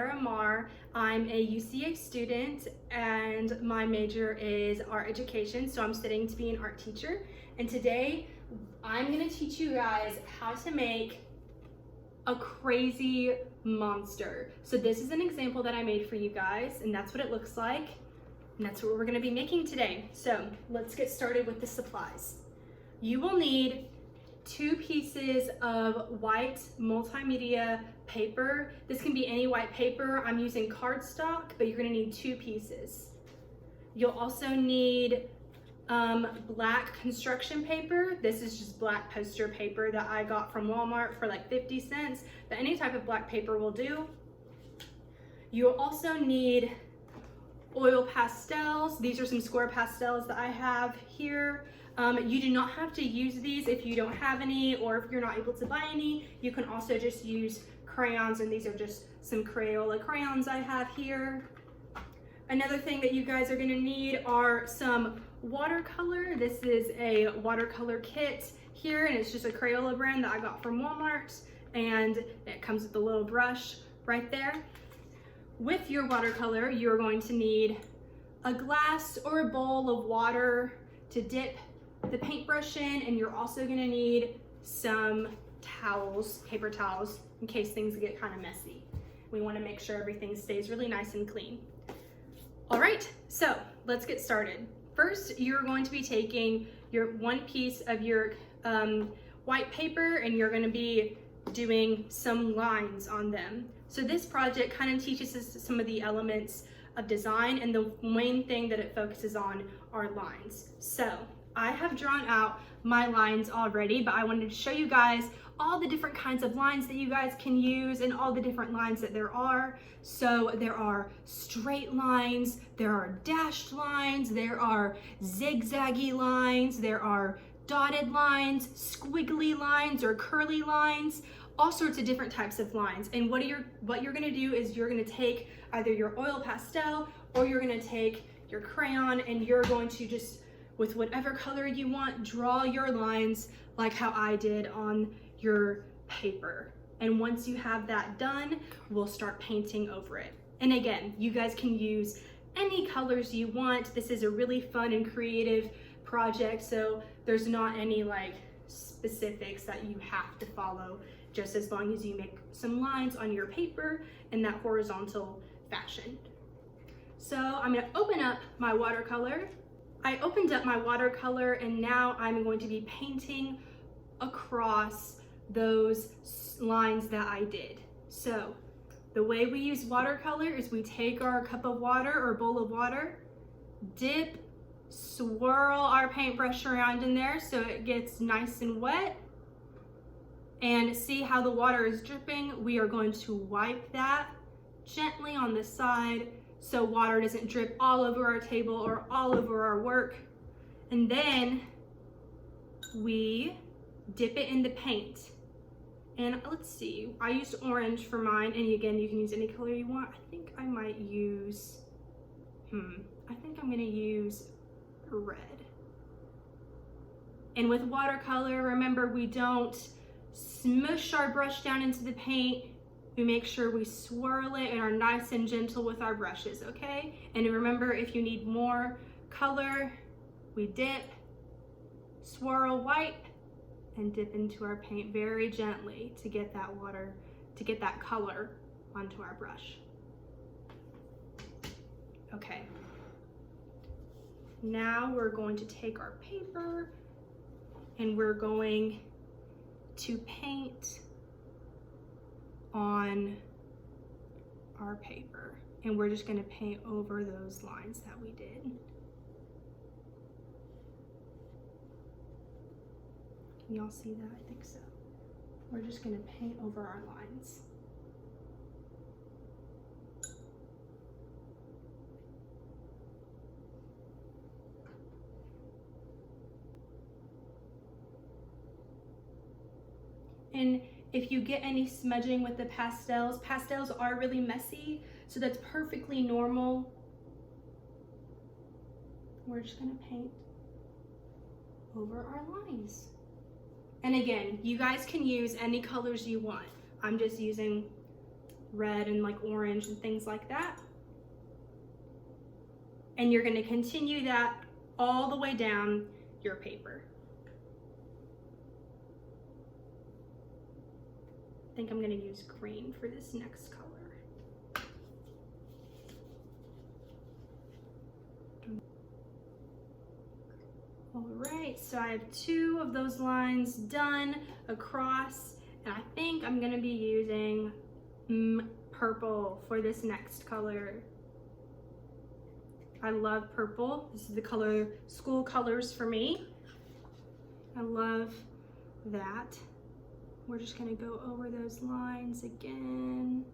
Sarah Marr. I'm a UCA student and my major is art education, so I'm studying to be an art teacher. And today I'm gonna teach you guys how to make a crazy monster. So this is an example that I made for you guys, and that's what it looks like. And that's what we're gonna be making today. So let's get started with the supplies. You will need 2 pieces of white multimedia paper. This can be any white paper. I'm using cardstock, but you're gonna need 2 pieces. You'll also need black construction paper. This is just black poster paper that I got from Walmart for like 50 cents, but any type of black paper will do. You'll also need oil pastels. These are some square pastels that I have here. You do not have to use these if you don't have any, or if you're not able to buy any. You can also just use crayons, and these are just some Crayola crayons I have here. Another thing that you guys are gonna need are some watercolor. This is a watercolor kit here, and it's just a Crayola brand that I got from Walmart, and it comes with a little brush right there. With your watercolor, you're going to need a glass or a bowl of water to dip the paintbrush in, and you're also gonna need some towels, paper towels, in case things get kind of messy. We wanna make sure everything stays really nice and clean. All right, so let's get started. First, you're going to be taking your 1 piece of your white paper, and you're gonna be doing some lines on them. So this project kind of teaches us some of the elements of design, and the main thing that it focuses on are lines. So I have drawn out my lines already, but I wanted to show you guys all the different kinds of lines that you guys can use and all the different lines that there are. So there are straight lines, there are dashed lines, there are zigzaggy lines, there are dotted lines, squiggly lines, or curly lines, all sorts of different types of lines. And what you're gonna do is you're gonna take either your oil pastel or you're gonna take your crayon, and you're going to just, with whatever color you want, draw your lines like how I did on your paper. And once you have that done, we'll start painting over it. And again, you guys can use any colors you want. This is a really fun and creative project, so there's not any like specifics that you have to follow, just as long as you make some lines on your paper in that horizontal fashion. So I'm gonna open up my watercolor. I opened up my watercolor, and now I'm going to be painting across those lines that I did. So the way we use watercolor is we take our cup of water or bowl of water, dip, swirl our paintbrush around in there so it gets nice and wet, and see how the water is dripping. We are going to wipe that gently on the side so water doesn't drip all over our table or all over our work. And then we dip it in the paint. And let's see, I used orange for mine, and again, you can use any color you want. I think I might use, I think I'm gonna use red. And with watercolor, remember, we don't smush our brush down into the paint. We make sure we swirl it and are nice and gentle with our brushes, okay? And remember, if you need more color, we dip, swirl, wipe, and dip into our paint very gently to get that water, to get that color onto our brush. Okay. Now we're going to take our paper and we're going to paint on our paper, and we're just going to paint over those lines that we did. Can y'all see that? I think so. We're just going to paint over our lines. And if you get any smudging with the pastels, pastels are really messy, so that's perfectly normal. We're just gonna paint over our lines. And again, you guys can use any colors you want. I'm just using red and like orange and things like that. And you're gonna continue that all the way down your paper. I think I'm gonna use green for this next color. All right, so I have 2 of those lines done across, and I think I'm gonna be using purple for this next color. I love purple. This is the color, school colors for me. I love that. We're just gonna go over those lines again.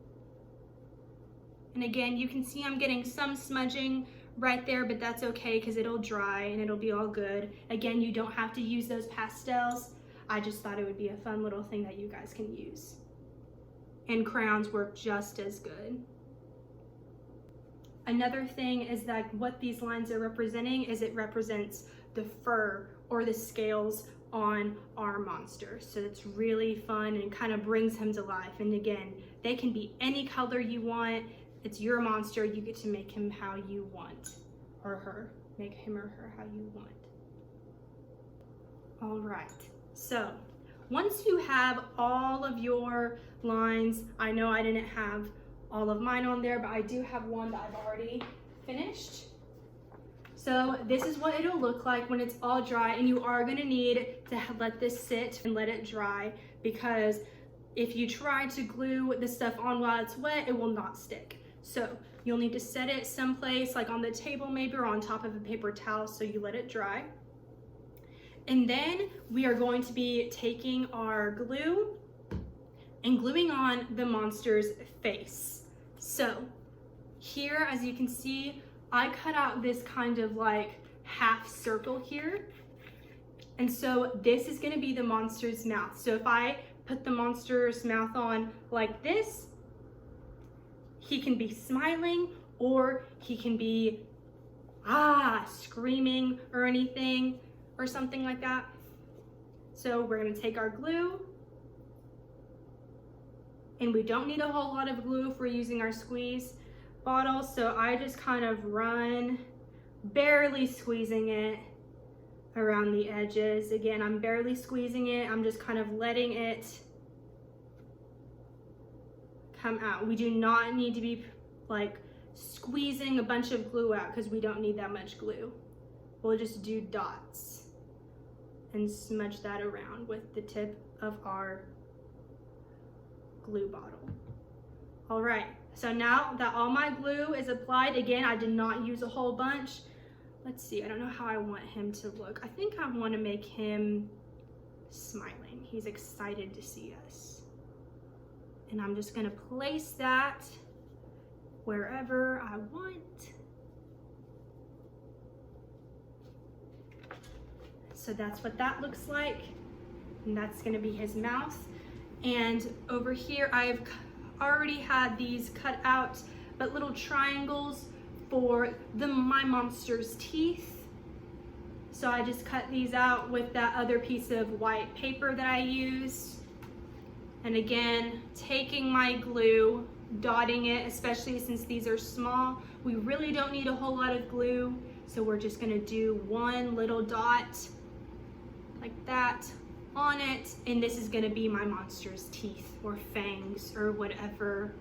And again, you can see I'm getting some smudging right there, but that's okay because it'll dry and it'll be all good. Again, you don't have to use those pastels. I just thought it would be a fun little thing that you guys can use. And crayons work just as good. Another thing is that what these lines are representing is it represents the fur or the scales on our monster. So it's really fun and kind of brings him to life. And again, they can be any color you want. It's your monster. You get to make him how you want, or her. Make him or her how you want. All right, so once you have all of your lines, I know I didn't have all of mine on there, but I do have one that I've already finished. So this is what it'll look like when it's all dry, and you are gonna need to let this sit and let it dry, because if you try to glue the stuff on while it's wet, it will not stick. So you'll need to set it someplace like on the table maybe, or on top of a paper towel, so you let it dry. And then we are going to be taking our glue and gluing on the monster's face. So here, as you can see, I cut out this kind of like half circle here. And so this is gonna be the monster's mouth. So if I put the monster's mouth on like this, he can be smiling, or he can be screaming or anything or something like that. So we're gonna take our glue, and we don't need a whole lot of glue if we're using our squeeze bottle. So I just kind of run, barely squeezing it around the edges. Again, I'm barely squeezing it. I'm just kind of letting it come out. We do not need to be like squeezing a bunch of glue out, because we don't need that much glue. We'll just do dots and smudge that around with the tip of our glue bottle. All right, so now that all my glue is applied, again, I did not use a whole bunch. Let's see, I don't know how I want him to look. I think I want to make him smiling. He's excited to see us. And I'm just gonna place that wherever I want. So that's what that looks like. And that's gonna be his mouth. And over here, I've already had these cut out, but little triangles for my monster's teeth. So I just cut these out with that other piece of white paper that I used. And again, taking my glue, dotting it, especially since these are small. We really don't need a whole lot of glue, so we're just gonna do one little dot like that on it, and this is gonna be my monster's teeth or fangs or whatever.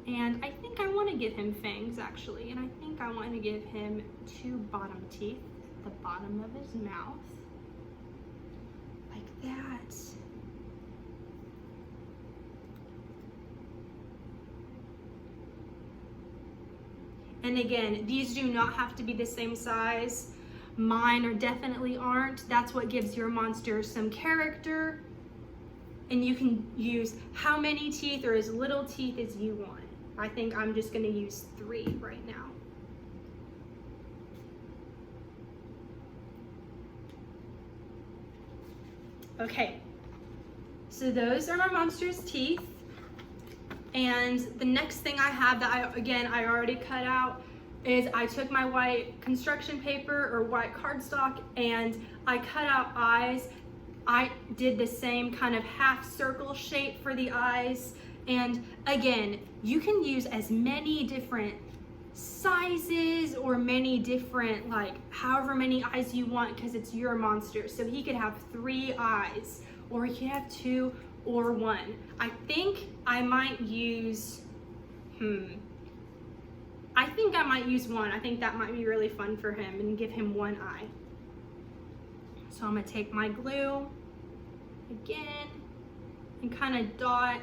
And I think I wanna give him fangs actually, and I think I wanna give him 2 bottom teeth at the bottom of his mouth, like that. And again, these do not have to be the same size. Mine are definitely aren't. That's what gives your monster some character. And you can use how many teeth or as little teeth as you want. I think I'm just gonna use 3 right now. Okay, so those are my monster's teeth. And the next thing I have that I already cut out is I took my white construction paper or white cardstock and I cut out eyes. I did the same kind of half circle shape for the eyes, And again, you can use as many different sizes or many different, like however many eyes you want, because it's your monster. So he could have 3 eyes, or he could have 2 or 1. I think I might use, I think I might use 1. I think that might be really fun for him and give him 1 eye. So I'm gonna take my glue again and kind of dot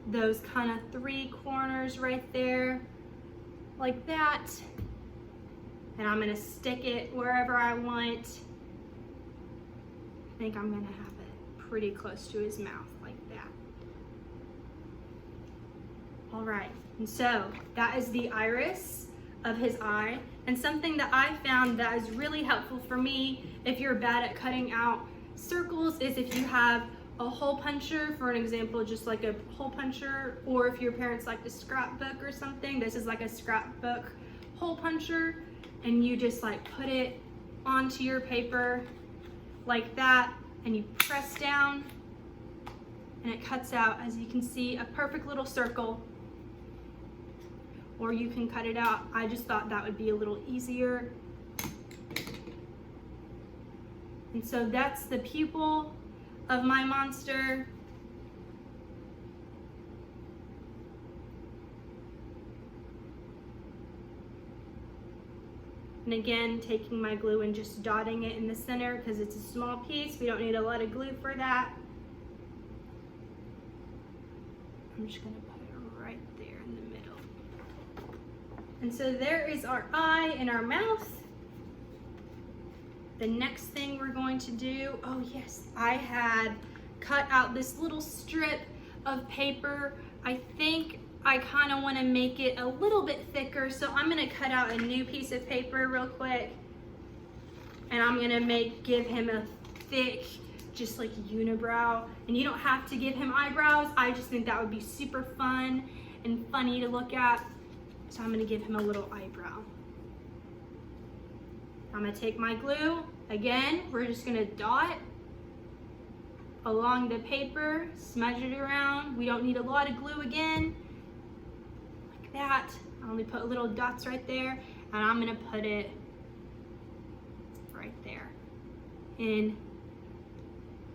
those kind of 3 corners right there, like that. And I'm gonna stick it wherever I want. I think I'm gonna have it pretty close to his mouth, like that. All right, and so that is the iris of his eye. And something that I found that is really helpful for me if you're bad at cutting out circles is if you have a hole puncher, for an example, just like a hole puncher, or if your parents like to scrapbook or something, this is like a scrapbook hole puncher, and you just like put it onto your paper like that, and you press down, and it cuts out, as you can see, a perfect little circle. Or you can cut it out. I just thought that would be a little easier. And so that's the pupil of my monster. And again, taking my glue and just dotting it in the center because it's a small piece. We don't need a lot of glue for that. I'm just gonna put it right there in the middle. And so there is our eye and our mouth. The next thing we're going to do, oh yes, I had cut out this little strip of paper. I think I kind of want to make it a little bit thicker, so I'm going to cut out a new piece of paper real quick, and I'm going to give him a thick, just like unibrow. And you don't have to give him eyebrows. I just think that would be super fun and funny to look at. So I'm going to give him a little eyebrow. I'm going to take my glue. Again, we're just going to dot along the paper, smudge it around. We don't need a lot of glue again. Like that. I only put little dots right there, and I'm going to put it right there in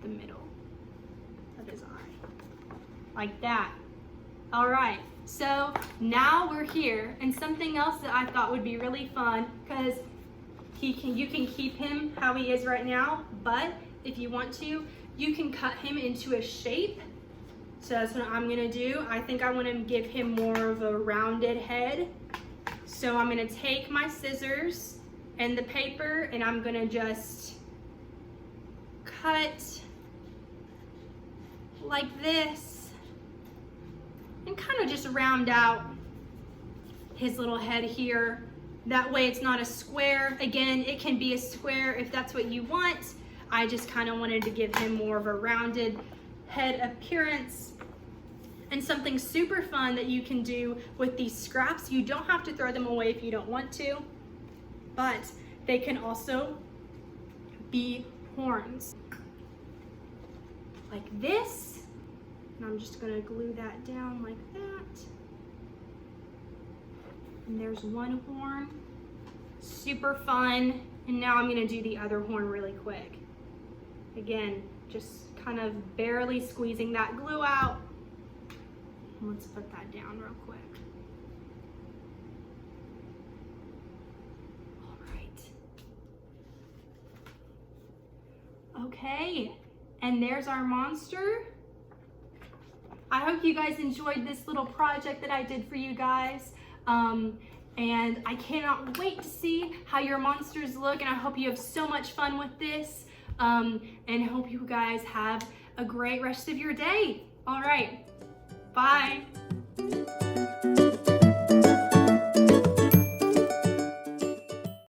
the middle of his eye. Like that. All right. So now we're here, and something else that I thought would be really fun, because you can keep him how he is right now, but if you want to, you can cut him into a shape. So that's what I'm gonna do. I think I want to give him more of a rounded head. So I'm gonna take my scissors and the paper, and I'm gonna just cut like this and kind of just round out his little head here. That way it's not a square. Again, it can be a square if that's what you want. I just kind of wanted to give him more of a rounded head appearance. And something super fun that you can do with these scraps, you don't have to throw them away if you don't want to, but they can also be horns. Like this. And I'm just gonna glue that down like that. And there's one horn. Super fun. And now I'm gonna do the other horn really quick. Again, just kind of barely squeezing that glue out. Let's put that down real quick. All right. Okay, and there's our monster. I hope you guys enjoyed this little project that I did for you guys. And I cannot wait to see how your monsters look, and I hope you have so much fun with this. And hope you guys have a great rest of your day. All right, bye.